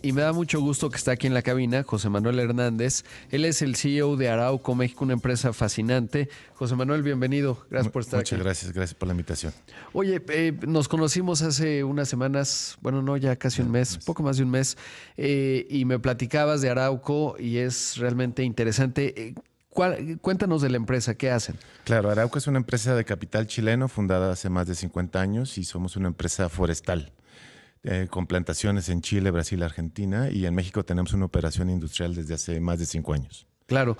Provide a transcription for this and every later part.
y me da mucho gusto que está aquí en la cabina José Manuel Hernández. Él es el CEO de Arauco México, una empresa fascinante. José Manuel, bienvenido. Gracias por estar aquí. Muchas gracias por la invitación. Oye, nos conocimos hace unas semanas, bueno, no, ya casi un mes, poco más de un mes, y me platicabas de Arauco y es realmente interesante. Cuéntanos de la empresa, ¿qué hacen? Claro, Arauco es una empresa de capital chileno fundada hace más de 50 años y somos una empresa forestal. Con plantaciones en Chile, Brasil, Argentina, y en México tenemos una operación industrial desde hace más de 5 años. Claro.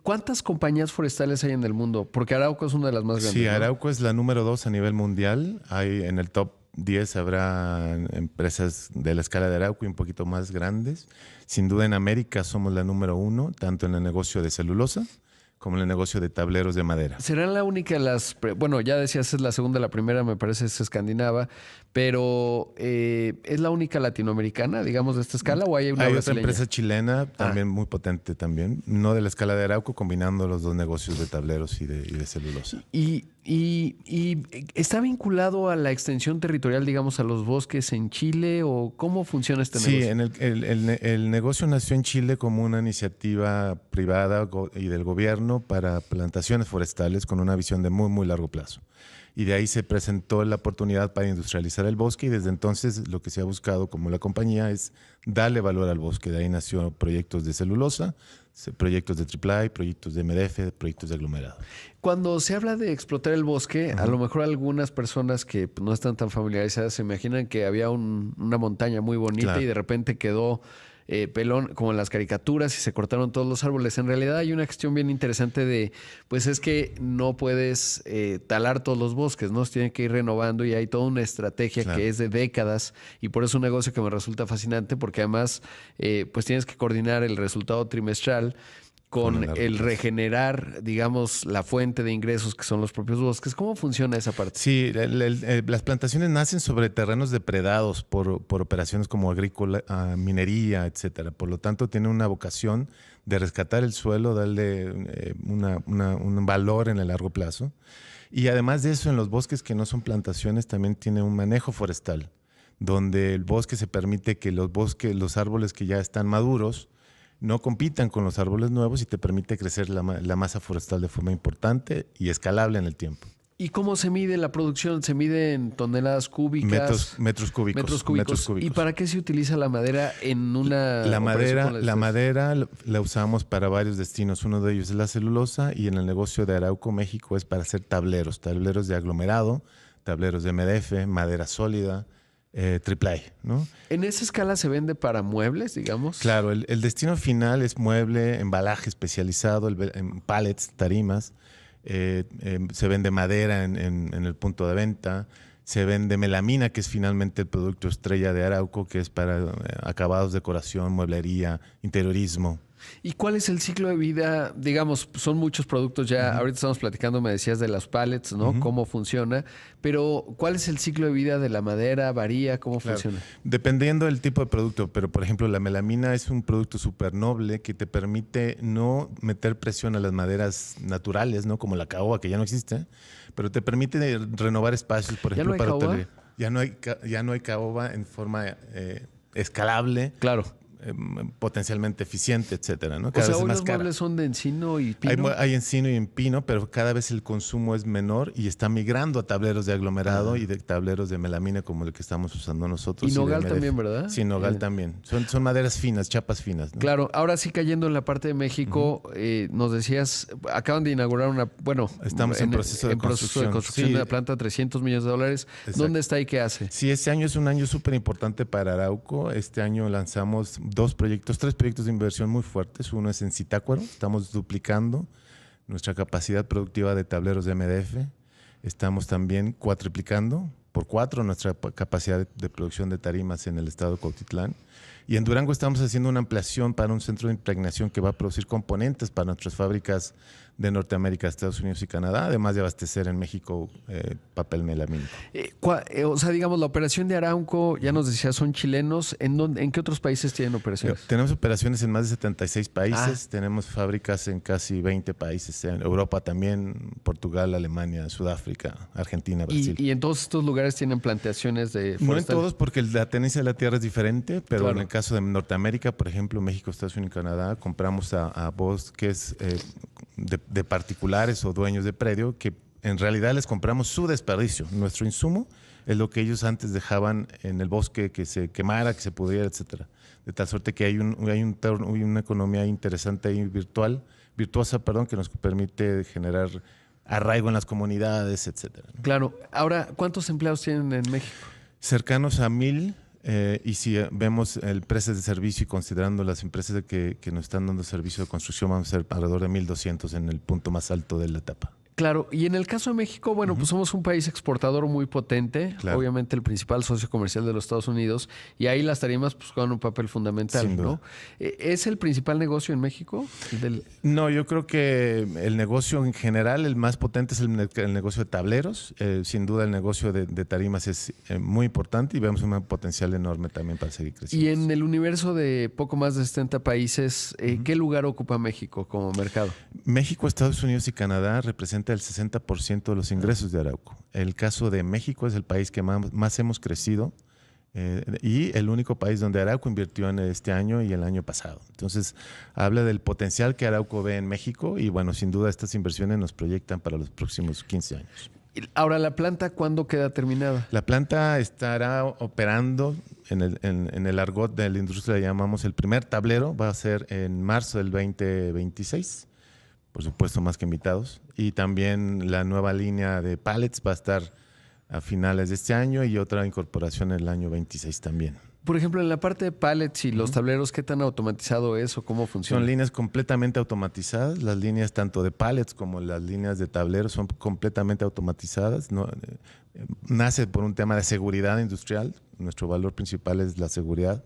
¿Cuántas compañías forestales hay en el mundo? Porque Arauco es una de las más grandes. Sí, ¿no? Arauco es la número 2 a nivel mundial. En el top 10 habrá empresas de la escala de Arauco y un poquito más grandes. Sin duda en América somos la número 1, tanto en el negocio de celulosa como en el negocio de tableros de madera. ¿Será la única bueno, ya decías es la segunda, la primera me parece es escandinava, pero ¿es la única latinoamericana, digamos, de esta escala o hay una Hay otra brasileña? empresa chilena también muy potente también, no de la escala de Arauco, combinando los dos negocios de tableros y de celulosa. ¿Y está vinculado a la extensión territorial, digamos, a los bosques en Chile o cómo funciona este negocio? Sí, el negocio nació en Chile como una iniciativa privada y del gobierno para plantaciones forestales con una visión de muy, muy largo plazo. Y de ahí se presentó la oportunidad para industrializar el bosque y desde entonces lo que se ha buscado como la compañía es darle valor al bosque. De ahí nació proyectos de celulosa, proyectos de AAA, proyectos de MDF, proyectos de aglomerado. Cuando se habla de explotar el bosque, a lo mejor algunas personas que no están tan familiarizadas se imaginan que había una montaña muy bonita Claro. y de repente quedó pelón, como en las caricaturas, y se cortaron todos los árboles. En realidad hay una cuestión bien interesante de, pues es que no puedes talar todos los bosques, ¿no? Se tiene que ir renovando y hay toda una estrategia Claro. que es de décadas y por eso es un negocio que me resulta fascinante porque además pues tienes que coordinar el resultado trimestral con el regenerar, digamos, la fuente de ingresos que son los propios bosques. ¿Cómo funciona esa parte? Sí, las plantaciones nacen sobre terrenos depredados por operaciones como agrícola, minería, etcétera. Por lo tanto, tiene una vocación de rescatar el suelo, darle un valor en el largo plazo. Y además de eso, en los bosques que no son plantaciones, también tiene un manejo forestal, donde el bosque se permite que los árboles que ya están maduros, no compitan con los árboles nuevos y te permite crecer la masa forestal de forma importante y escalable en el tiempo. ¿Y cómo se mide la producción? ¿Se mide en toneladas cúbicas? Metros cúbicos. ¿Y para qué se utiliza la madera en una La operación madera la usamos para varios destinos. Uno de ellos es la celulosa y en el negocio de Arauco, México, es para hacer tableros de aglomerado, tableros de MDF, madera sólida, AAA, ¿no? ¿En esa escala se vende para muebles, digamos? Claro, el destino final es mueble, embalaje especializado, en pallets, tarimas. Se vende madera en el punto de venta. Se vende melamina, que es finalmente el producto estrella de Arauco, que es para acabados, decoración, mueblería, interiorismo. ¿Y cuál es el ciclo de vida? Digamos, son muchos productos ya. Ahorita estamos platicando, me decías, de las pallets, ¿no? Cómo funciona. Pero, ¿cuál es el ciclo de vida de la madera? ¿Varía? ¿Cómo funciona? Dependiendo del tipo de producto. Pero, por ejemplo, la melamina es un producto súper noble que te permite no meter presión a las maderas naturales, ¿no? Como la caoba, que ya no existe. Pero te permite renovar espacios, por ejemplo, para hotelería. Ya no hay caoba en forma escalable. Claro. Potencialmente eficiente, etcétera, ¿no? O sea, hoy los muebles son de encino y pino. Hay encino y en pino, pero cada vez el consumo es menor y está migrando a tableros de aglomerado y de tableros de melamina como el que estamos usando nosotros. Y nogal también, ¿verdad? Sí, nogal también. Son maderas finas, chapas finas, ¿no? Claro. Ahora sí, cayendo en la parte de México, nos decías, acaban de inaugurar estamos en proceso de construcción de la planta, $300 millones. Exacto. ¿Dónde está y qué hace? Sí, este año es un año súper importante para Arauco. Este año lanzamos tres proyectos de inversión muy fuertes. Uno es en Zitácuaro. Estamos duplicando nuestra capacidad productiva de tableros de MDF. Estamos también cuatriplicando por 4 nuestra capacidad de producción de tarimas en el estado de Cuautitlán. Y en Durango estamos haciendo una ampliación para un centro de impregnación que va a producir componentes para nuestras fábricas de Norteamérica, Estados Unidos y Canadá, además de abastecer en México papel melamínico. O sea, digamos, la operación de Arauco, ya nos decías, son chilenos. ¿En qué otros países tienen operaciones? Tenemos operaciones en más de 76 países, tenemos fábricas en casi 20 países, en Europa también, Portugal, Alemania, Sudáfrica, Argentina, Brasil. Y en todos estos lugares lugares tienen plantaciones de forestal. No en todos, porque la tenencia de la tierra es diferente, pero Claro. en el caso de Norteamérica, por ejemplo, México, Estados Unidos y Canadá, compramos a bosques de particulares o dueños de predio que en realidad les compramos su desperdicio. Nuestro insumo es lo que ellos antes dejaban en el bosque, que se quemara, que se pudriera, etcétera. De tal suerte que hay una economía interesante y virtuosa, que nos permite generar arraigo en las comunidades, etcétera, ¿no? Claro. Ahora, ¿cuántos empleados tienen en México? Cercanos a 1,000, y si vemos empresas de servicio y considerando las empresas que nos están dando servicio de construcción, vamos a ser alrededor de 1,200 en el punto más alto de la etapa. Claro, y en el caso de México, bueno, pues somos un país exportador muy potente, Claro. obviamente el principal socio comercial de los Estados Unidos, y ahí las tarimas pues juegan un papel fundamental, Sin duda. ¿no? ¿Es el principal negocio en México? No, yo creo que el negocio en general, el más potente es el negocio de tableros. Sin duda el negocio de tarimas es muy importante y vemos un potencial enorme también para seguir creciendo. Y en el universo de poco más de 70 países, ¿qué lugar ocupa México como mercado? México, Estados Unidos y Canadá representan el 60% de los ingresos de Arauco. El caso de México es el país que más hemos crecido y el único país donde Arauco invirtió en este año y el año pasado. Entonces, habla del potencial que Arauco ve en México y, bueno, sin duda estas inversiones nos proyectan para los próximos 15 años. Ahora, ¿la planta cuándo queda terminada? La planta estará operando, en el argot de la industria le llamamos el primer tablero, va a ser en marzo del 2026. Por supuesto, más que invitados. Y también la nueva línea de pallets va a estar a finales de este año y otra incorporación en el año 26 también. Por ejemplo, en la parte de pallets y los tableros, ¿qué tan automatizado es o cómo funciona? Son líneas completamente automatizadas. Las líneas tanto de pallets como las líneas de tableros son completamente automatizadas. Nace por un tema de seguridad industrial. Nuestro valor principal es la seguridad,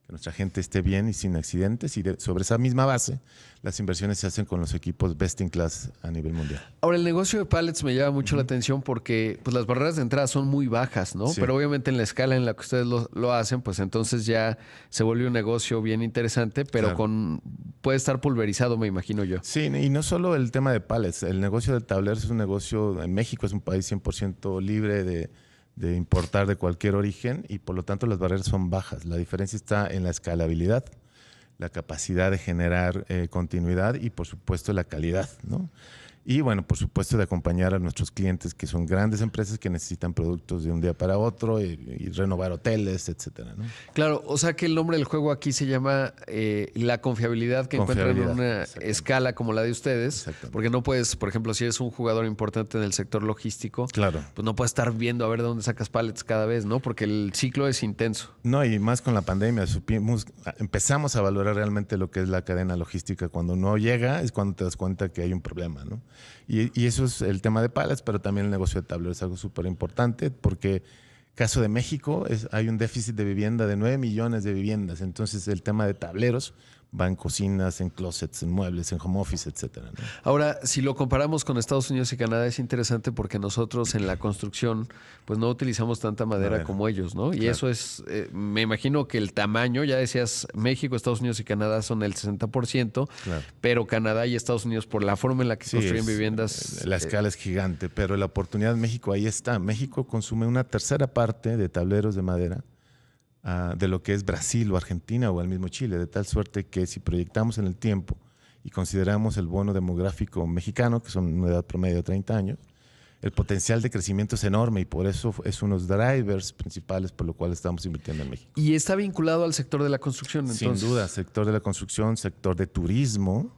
que nuestra gente esté bien y sin accidentes, y sobre esa misma base las inversiones se hacen con los equipos best in class a nivel mundial. Ahora, el negocio de pallets me llama mucho la atención porque pues, las barreras de entrada son muy bajas, ¿no? Sí. Pero obviamente en la escala en la que ustedes lo hacen, pues entonces ya se vuelve un negocio bien interesante, pero Claro. puede estar pulverizado, me imagino yo. Sí, y no solo el tema de pallets, el negocio de tableros es un negocio, en México es un país 100% libre de importar de cualquier origen y por lo tanto las barreras son bajas. La diferencia está en la escalabilidad, la capacidad de generar continuidad y por supuesto la calidad, ¿no? Y bueno, por supuesto de acompañar a nuestros clientes que son grandes empresas que necesitan productos de un día para otro y renovar hoteles, etcétera, ¿no? Claro, o sea que el nombre del juego aquí se llama la confiabilidad que encuentran en una escala como la de ustedes, porque no puedes, por ejemplo, si eres un jugador importante en el sector logístico, Claro. pues no puedes estar viendo a ver dónde sacas pallets cada vez, ¿no? Porque el ciclo es intenso. No, y más con la pandemia, empezamos a valorar realmente lo que es la cadena logística. Cuando no llega es cuando te das cuenta que hay un problema, ¿no? Y eso es el tema de pallets, pero también el negocio de tableros es algo súper importante porque caso de México hay un déficit de vivienda de 9 millones de viviendas. Entonces el tema de tableros va en cocinas, en closets, en muebles, en home office, etcétera, ¿no? Ahora, si lo comparamos con Estados Unidos y Canadá, es interesante porque nosotros en la construcción pues no utilizamos tanta madera como ellos, ¿no? Y eso es, me imagino que el tamaño, ya decías, México, Estados Unidos y Canadá son el 60%, pero Canadá y Estados Unidos por la forma en la que construyen viviendas. La escala es gigante, pero la oportunidad en México ahí está. México consume una tercera parte de tableros de madera de lo que es Brasil o Argentina o el mismo Chile, de tal suerte que si proyectamos en el tiempo y consideramos el bono demográfico mexicano, que son una edad promedio de 30 años, el potencial de crecimiento es enorme y por eso es uno de los drivers principales por lo cual estamos invirtiendo en México. Y está vinculado al sector de la construcción, entonces. Sin duda, sector de la construcción, sector de turismo.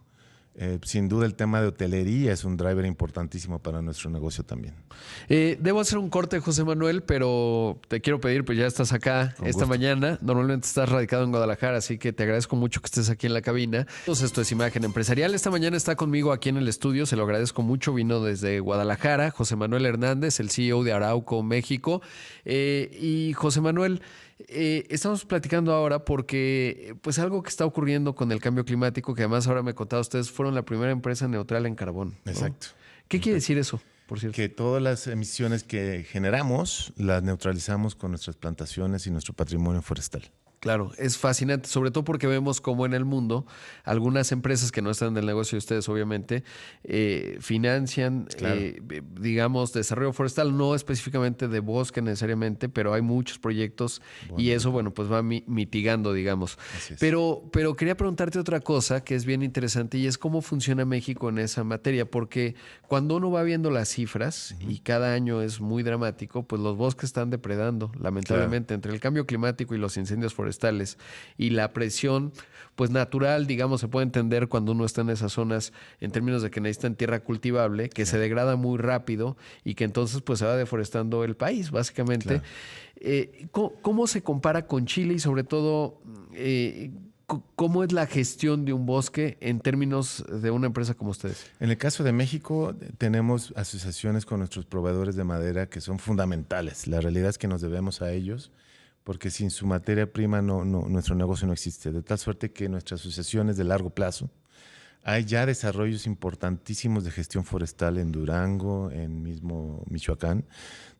Sin duda el tema de hotelería es un driver importantísimo para nuestro negocio también. Debo hacer un corte, José Manuel, pero te quiero pedir, pues ya estás acá esta mañana. Normalmente estás radicado en Guadalajara, así que te agradezco mucho que estés aquí en la cabina. Entonces, esto es Imagen Empresarial. Esta mañana está conmigo aquí en el estudio, se lo agradezco mucho. Vino desde Guadalajara, José Manuel Hernández, el CEO de Arauco México. Y José Manuel, estamos platicando ahora porque pues algo que está ocurriendo con el cambio climático, que además ahora me contaba ustedes, fueron la primera empresa neutral en carbón, ¿no? Exacto. ¿Qué quiere decir eso, por cierto? Que todas las emisiones que generamos las neutralizamos con nuestras plantaciones y nuestro patrimonio forestal. Claro, es fascinante, sobre todo porque vemos cómo en el mundo algunas empresas que no están en el negocio de ustedes, obviamente, financian, Claro. digamos, desarrollo forestal, no específicamente de bosque necesariamente, pero hay muchos proyectos y eso, bueno, pues va mitigando, digamos. Así es. Pero quería preguntarte otra cosa que es bien interesante y es cómo funciona México en esa materia, porque cuando uno va viendo las cifras y cada año es muy dramático, pues los bosques están depredando, lamentablemente, entre el cambio climático y los incendios forestales y la presión, pues natural, digamos, se puede entender cuando uno está en esas zonas en términos de que necesitan tierra cultivable, que se degrada muy rápido y que entonces pues se va deforestando el país, básicamente. ¿Cómo se compara con Chile y sobre todo cómo es la gestión de un bosque en términos de una empresa como ustedes? En el caso de México, tenemos asociaciones con nuestros proveedores de madera que son fundamentales. La realidad es que nos debemos a ellos, porque sin su materia prima nuestro negocio no existe. De tal suerte que nuestra asociación es de largo plazo. Hay ya desarrollos importantísimos de gestión forestal en Durango, en mismo Michoacán,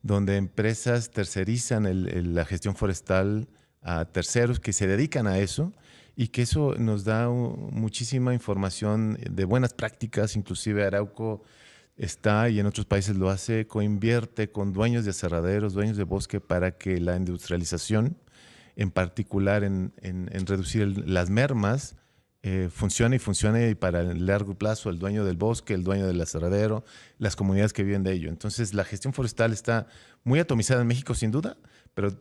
donde empresas tercerizan la gestión forestal a terceros que se dedican a eso y que eso nos da muchísima información de buenas prácticas. Inclusive Arauco está, y en otros países lo hace, coinvierte con dueños de aserraderos, dueños de bosque, para que la industrialización, en particular en reducir las mermas, funcione y para el largo plazo el dueño del bosque, el dueño del aserradero, las comunidades que viven de ello. Entonces la gestión forestal está muy atomizada en México sin duda,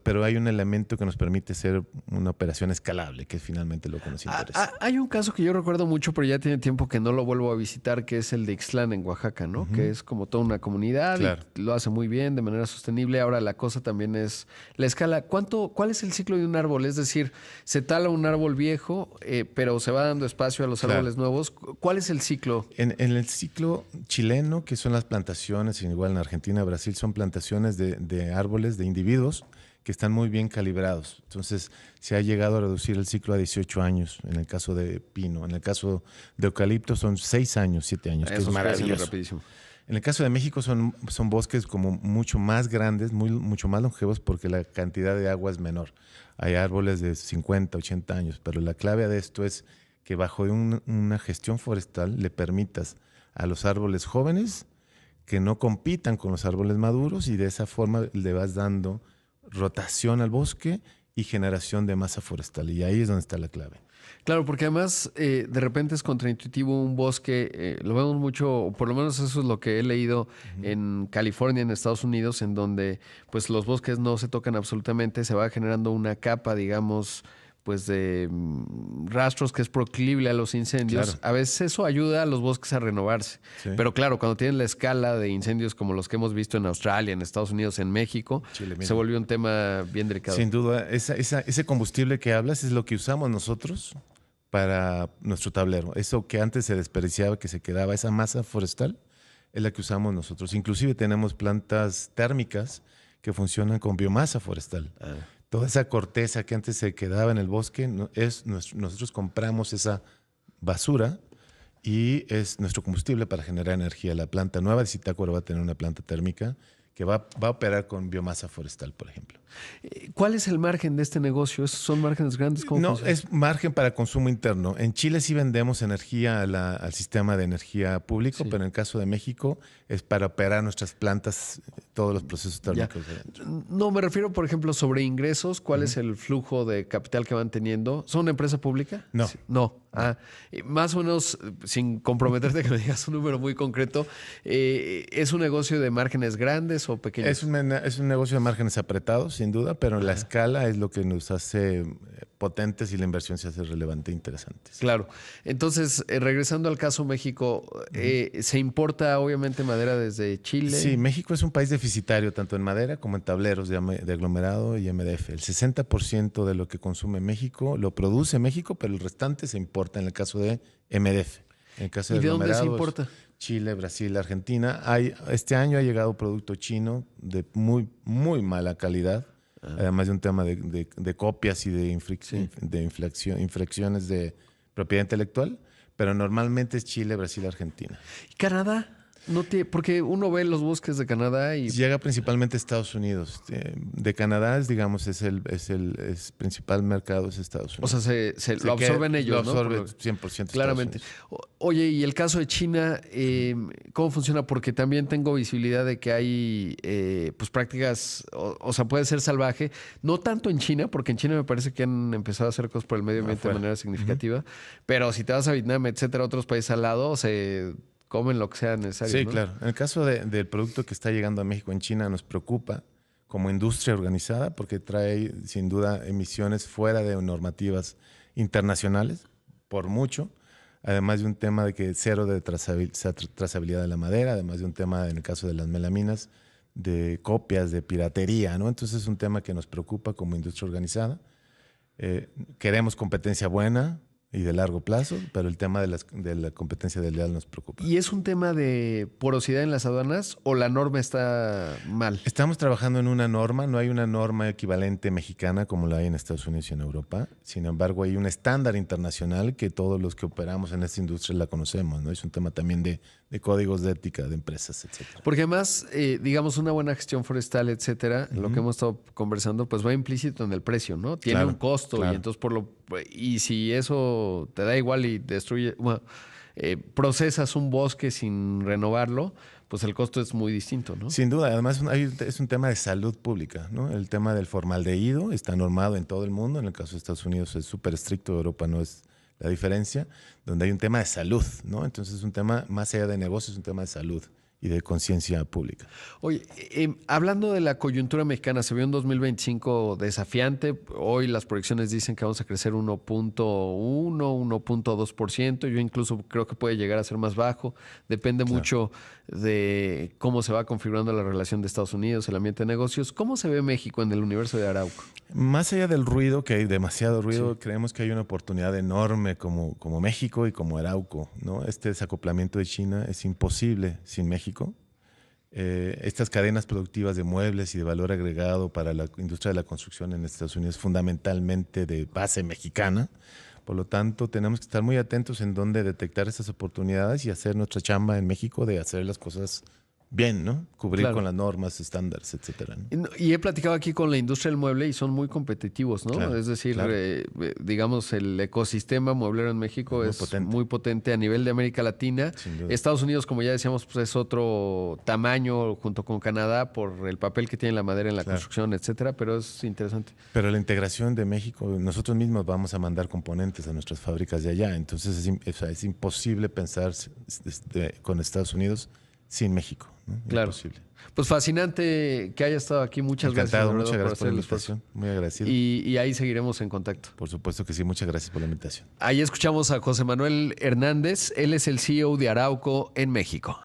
pero hay un elemento que nos permite ser una operación escalable, que es finalmente lo que nos interesa. Hay un caso que yo recuerdo mucho, pero ya tiene tiempo que no lo vuelvo a visitar, que es el de Ixtlán en Oaxaca, ¿no? Que es como toda una comunidad y lo hace muy bien, de manera sostenible. Ahora la cosa también es la escala. ¿Cuál es el ciclo de un árbol? Es decir, se tala un árbol viejo, pero se va dando espacio a los árboles nuevos. ¿Cuál es el ciclo? En el ciclo chileno, que son las plantaciones, igual en Argentina, Brasil, son plantaciones de árboles, de individuos, que están muy bien calibrados. Entonces, se ha llegado a reducir el ciclo a 18 años en el caso de pino. En el caso de eucalipto son 6 años, 7 años, que es maravilloso. Rapidísimo. En el caso de México son bosques como mucho más grandes, mucho más longevos, porque la cantidad de agua es menor. Hay árboles de 50, 80 años, pero la clave de esto es que bajo una gestión forestal le permitas a los árboles jóvenes que no compitan con los árboles maduros, y de esa forma le vas dando rotación al bosque y generación de masa forestal. Y ahí es donde está la clave. Claro, porque además de repente es contraintuitivo un bosque, lo vemos mucho, o por lo menos eso es lo que he leído en California, en Estados Unidos, en donde pues los bosques no se tocan absolutamente, se va generando una capa, digamos, pues de rastros que es proclive a los incendios. Claro. A veces eso ayuda a los bosques a renovarse. Sí. Pero claro, cuando tienen la escala de incendios como los que hemos visto en Australia, en Estados Unidos, en México, Chile, se volvió un tema bien delicado. Sin duda, ese combustible que hablas es lo que usamos nosotros para nuestro tablero. Eso que antes se desperdiciaba, que se quedaba, esa masa forestal, es la que usamos nosotros. Inclusive tenemos plantas térmicas que funcionan con biomasa forestal. Toda esa corteza que antes se quedaba en el bosque, nosotros compramos esa basura y es nuestro combustible para generar energía. La planta nueva de Zitácuaro va a tener una planta térmica que va a operar con biomasa forestal, por ejemplo. ¿Cuál es el margen de este negocio? ¿Son márgenes grandes? No, funciona? es margen para consumo interno. En Chile sí vendemos energía al sistema de energía público, pero en el caso de México es para operar nuestras plantas, todos los procesos térmicos. No, me refiero, por ejemplo, sobre ingresos. ¿Cuál es el flujo de capital que van teniendo? ¿Son una empresa pública? No. Sí. No. Más o menos, sin comprometerte que me digas un número muy concreto, ¿es un negocio de márgenes grandes o pequeños? Es un negocio de márgenes apretados, sin duda, pero la escala es lo que nos hace potentes y la inversión se hace relevante e interesante. Claro. Entonces, regresando al caso México, ¿se importa obviamente madera desde Chile? Sí, México es un país deficitario tanto en madera como en tableros de aglomerado y MDF. El 60% de lo que consume México lo produce México, pero el restante se importa en el caso de MDF. En el caso ¿Y de dónde se aglomerados, importa? Chile, Brasil, Argentina. Este año ha llegado producto chino de muy, muy mala calidad, además de un tema de copias y de infracciones de propiedad intelectual, pero normalmente es Chile, Brasil, Argentina. ¿Y Canadá? Porque uno ve los bosques de Canadá y... Llega principalmente a Estados Unidos. De Canadá, digamos, es principal mercado es Estados Unidos. O sea, lo absorben ellos, ¿no? Lo absorbe 100% claramente. Oye, y el caso de China, ¿cómo funciona? Porque también tengo visibilidad de que hay pues prácticas, o sea, puede ser salvaje, no tanto en China, porque en China me parece que han empezado a hacer cosas por el medio ambiente de manera significativa, pero si te vas a Vietnam, etcétera, otros países al lado, se comen lo que sea necesario. Sí, ¿no? claro. En el caso del producto que está llegando a México en China nos preocupa como industria organizada porque trae sin duda emisiones fuera de normativas internacionales, por mucho. Además de un tema de que cero de trazabilidad de la madera, además de un tema, en el caso de las melaminas, de copias, de piratería, ¿no? Entonces es un tema que nos preocupa como industria organizada. Queremos competencia buena y de largo plazo, pero el tema de la competencia desleal nos preocupa. ¿Y es un tema de porosidad en las aduanas o la norma está mal? Estamos trabajando en una norma, no hay una norma equivalente mexicana como la hay en Estados Unidos y en Europa. Sin embargo, hay un estándar internacional que todos los que operamos en esta industria la conocemos, ¿no? Es un tema también de códigos de ética de empresas, etcétera. Porque además, digamos, una buena gestión forestal, etcétera, lo que hemos estado conversando, pues va implícito en el precio, ¿no? Tiene un costo y entonces y si eso te da igual y destruye, procesas un bosque sin renovarlo, pues el costo es muy distinto, ¿no? Sin duda, además es un tema de salud pública, ¿no? El tema del formaldehído está normado en todo el mundo, en el caso de Estados Unidos es súper estricto, Europa no es la diferencia, donde hay un tema de salud, ¿no? Entonces es un tema, más allá de negocios, es un tema de salud y de conciencia pública. Oye, hablando de la coyuntura mexicana, se vio un 2025 desafiante. Hoy las proyecciones dicen que vamos a crecer 1.2%. Yo incluso creo que puede llegar a ser más bajo. Depende mucho de cómo se va configurando la relación de Estados Unidos, el ambiente de negocios. ¿Cómo se ve México en el universo de Arauco? Más allá del ruido, que hay demasiado ruido, creemos que hay una oportunidad enorme como México y como Arauco, ¿no? Este desacoplamiento de China es imposible sin México. Estas cadenas productivas de muebles y de valor agregado para la industria de la construcción en Estados Unidos fundamentalmente de base mexicana. Por lo tanto, tenemos que estar muy atentos en dónde detectar esas oportunidades y hacer nuestra chamba en México de hacer las cosas bien, ¿no? Cubrir con las normas, estándares, etcétera, ¿no? Y he platicado aquí con la industria del mueble y son muy competitivos, ¿no? Claro, es decir, digamos, el ecosistema mueblero en México es muy potente a nivel de América Latina. Estados Unidos, como ya decíamos, pues es otro tamaño junto con Canadá por el papel que tiene la madera en la construcción, etcétera, pero es interesante. Pero la integración de México, nosotros mismos vamos a mandar componentes a nuestras fábricas de allá, entonces es imposible pensar con Estados Unidos sin México, ¿no? Claro. Imposible. Pues fascinante que haya estado aquí. Muchas Encantado, gracias. Muchas gracias por la invitación. Muy agradecido. Y ahí seguiremos en contacto. Por supuesto que sí. Muchas gracias por la invitación. Ahí escuchamos a José Manuel Hernández. Él es el CEO de Arauco en México.